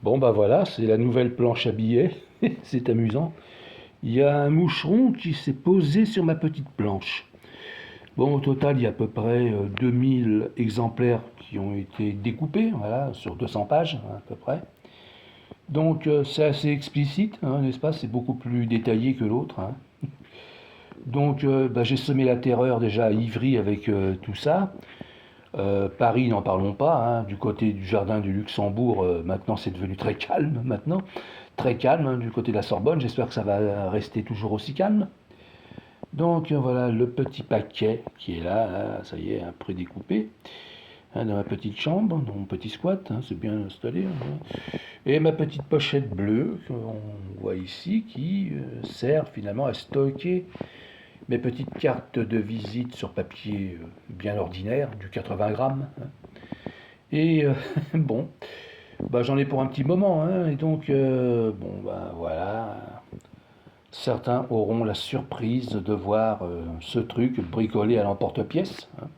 Bon bah voilà, c'est la nouvelle planche à billets, c'est amusant. Il y a un moucheron qui s'est posé sur ma petite planche. Bon, au total, il y a à peu près 2000 exemplaires qui ont été découpés, voilà, sur 200 pages hein, à peu près. Donc c'est assez explicite, hein, n'est-ce pas? C'est beaucoup plus détaillé que l'autre, hein. Donc bah, j'ai semé la terreur déjà à Ivry avec tout ça. Paris, n'en parlons pas, hein. Du côté du jardin du Luxembourg, maintenant c'est devenu très calme maintenant. Très calme hein, du côté de la Sorbonne, j'espère que ça va rester toujours aussi calme. Donc voilà le petit paquet qui est là, hein, ça y est, hein, prédécoupé, hein, dans ma petite chambre, dans mon petit squat, hein, c'est bien installé, hein. Et ma petite pochette bleue qu'on voit ici qui sert finalement à stocker mes petites cartes de visite sur papier bien ordinaire, du 80 grammes, hein. Et bon, bah, j'en ai pour un petit moment, hein, et donc, bon, bah, voilà. Certains auront la surprise de voir ce truc bricolé à l'emporte-pièce, hein.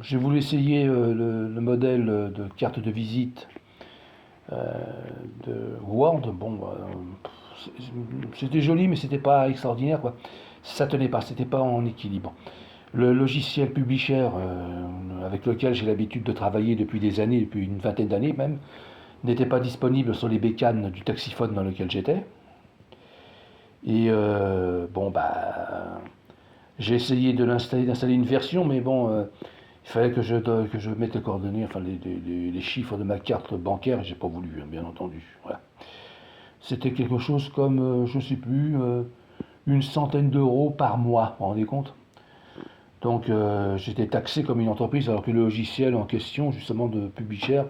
J'ai voulu essayer le modèle de carte de visite de Word. Bon, bah, c'était joli, mais c'était pas extraordinaire, quoi. Ça tenait pas, c'était pas en équilibre. Le logiciel Publisher, avec lequel j'ai l'habitude de travailler depuis des années, depuis une vingtaine d'années même, n'était pas disponible sur les bécanes du taxiphone dans lequel j'étais. Et bon, bah, j'ai essayé de l'installer, d'installer une version, mais bon, il fallait que je mette les coordonnées, enfin les chiffres de ma carte bancaire, et j'ai pas voulu, hein, bien entendu. Voilà. C'était quelque chose comme, je sais plus, une centaine d'euros par mois, vous vous rendez compte? Donc j'étais taxé comme une entreprise, alors que le logiciel en question, justement de Publisher,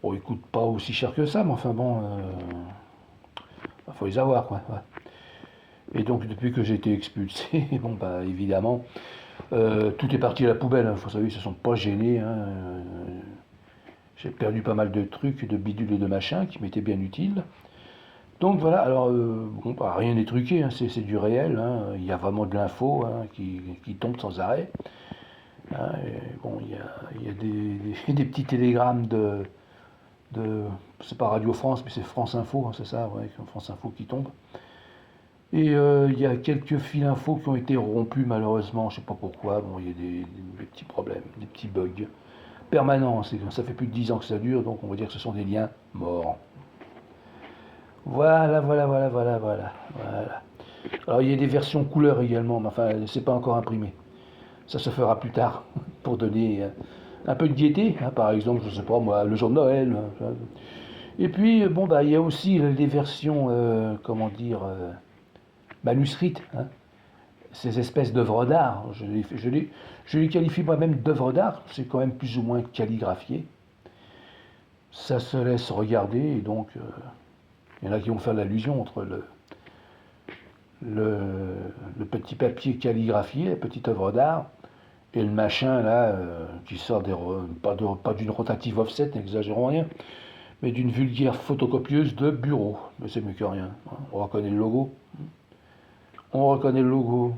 bon, il coûte pas aussi cher que ça, mais enfin bon, faut les avoir, quoi. Ouais. Et donc depuis que j'ai été expulsé, bon bah évidemment, tout est parti à la poubelle. Il faut savoir, ils se sont pas gênés, hein. J'ai perdu pas mal de trucs, de bidules et de machins qui m'étaient bien utiles. Donc voilà, alors bon, bah, rien n'est truqué, hein, c'est du réel, hein. Il y a vraiment de l'info hein, qui tombe sans arrêt, hein. Et bon, il y a des petits télégrammes de c'est pas Radio France, mais c'est France Info, hein, c'est ça, ouais, France Info qui tombe. Et il y a quelques fils infos qui ont été rompus malheureusement, je sais pas pourquoi. Bon, il y a des petits problèmes, des petits bugs permanents. Ça fait plus de 10 ans que ça dure, donc on va dire que ce sont des liens morts. Voilà, voilà, voilà, voilà, voilà, voilà. Alors il y a des versions couleur également, mais enfin c'est pas encore imprimé. Ça se fera plus tard pour donner un peu de gaieté, hein, par exemple, je sais pas moi, le jour de Noël, hein. Et puis bon bah il y a aussi les versions, comment dire, manuscrites, hein, ces espèces d'œuvres d'art. Je les qualifie moi-même d'œuvres d'art, c'est quand même plus ou moins calligraphié. Ça se laisse regarder, et donc il y en a qui vont faire l'allusion entre le petit papier calligraphié, la petite œuvre d'art, et le machin là, qui sort pas d'une rotative offset, n'exagérons rien, mais d'une vulgaire photocopieuse de bureau. Mais c'est mieux que rien, hein. On reconnaît le logo. On reconnaît le logo.